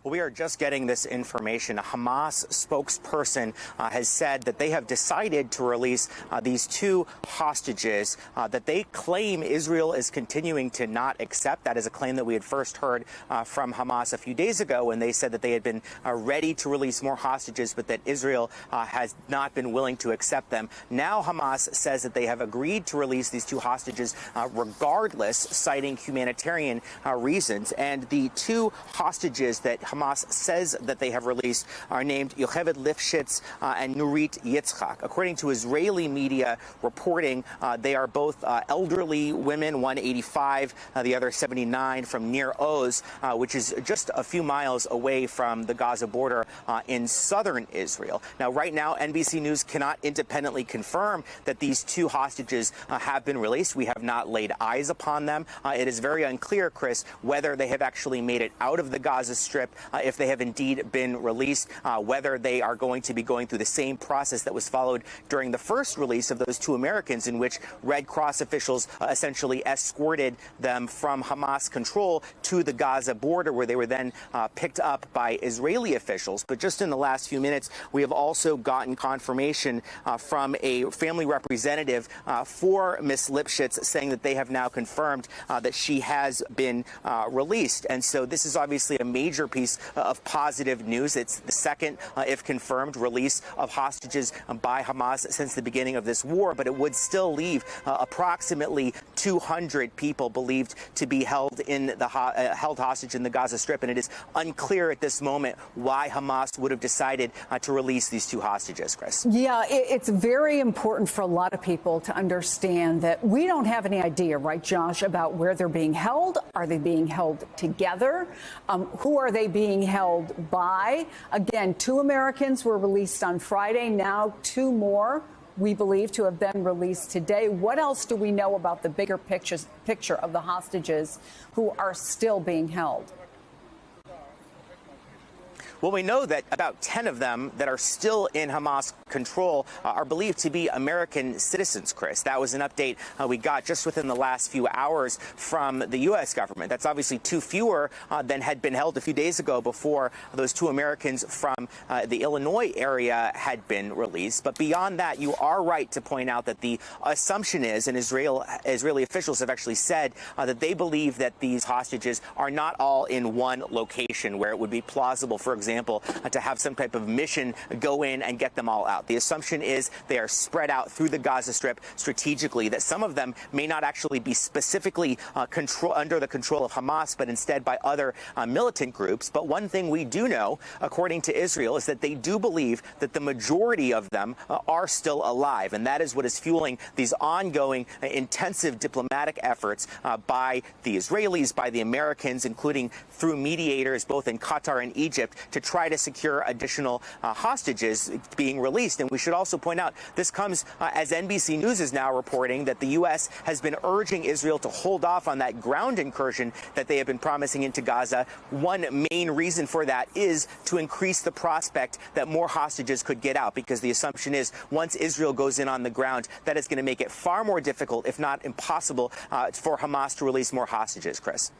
Well, we are just getting this information. A Hamas spokesperson has said that they have decided to release these two hostages that they claim Israel is continuing to not accept. That is a claim that we had first heard from Hamas a few days ago when they said that they had been ready to release more hostages, but that Israel has not been willing to accept them. Now Hamas says that they have agreed to release these two hostages regardless, citing humanitarian reasons. And the two hostages that Hamas says that they have released are named Yocheved Lifshitz and Nurit Yitzchak. According to Israeli media reporting, they are both elderly women, one 85, the other 79, from Nir Oz, which is just a few miles away from the Gaza border in southern Israel. Now, right now, NBC News cannot independently confirm that these two hostages have been released. We have not laid eyes upon them. It is very unclear, Chris, whether they have actually made it out of the Gaza Strip, if they have indeed been released, whether they are going to be going through the same process that was followed during the first release of those two Americans, in which Red Cross officials essentially escorted them from Hamas control to the Gaza border, where they were then picked up by Israeli officials. But just in the last few minutes, we have also gotten confirmation from a family representative for Ms. Lifshitz, saying that they have now confirmed that she has been released. And so this is obviously a major piece of positive news. It's the second, if confirmed, release of hostages by Hamas since the beginning of this war, but it would still leave approximately 200 people believed to be held held hostage in the Gaza Strip, and it is unclear at this moment why Hamas would have decided to release these two hostages, Chris. Yeah, it's very important for a lot of people to understand that we don't have any idea, right, Josh, about where they're being held. Are they being held together? Who are they being held by? Again, two Americans were released on Friday. Now two more, we believe, to have been released today. What else do we know about the bigger picture of the hostages who are still being held? Well, we know that about 10 of them that are still in Hamas control are believed to be American citizens, Chris. That was an update we got just within the last few hours from the U.S. government. That's obviously two fewer than had been held a few days ago before those two Americans from the Illinois area had been released. But beyond that, you are right to point out that the assumption is, and Israeli officials have actually said that they believe that these hostages are not all in one location where it would be plausible, for example, to have some type of mission go in and get them all out. The assumption is they are spread out through the Gaza Strip strategically, that some of them may not actually be specifically under the control of Hamas, but instead by other militant groups. But one thing we do know, according to Israel, is that they do believe that the majority of them are still alive. And that is what is fueling these ongoing intensive diplomatic efforts by the Israelis, by the Americans, including through mediators both in Qatar and Egypt, to try to secure additional hostages being released. And we should also point out this comes as NBC News is now reporting that the U.S. has been urging Israel to hold off on that ground incursion that they have been promising into Gaza. One main reason for that is to increase the prospect that more hostages could get out, because the assumption is once Israel goes in on the ground, that is going to make it far more difficult, if not impossible, for Hamas to release more hostages, Chris.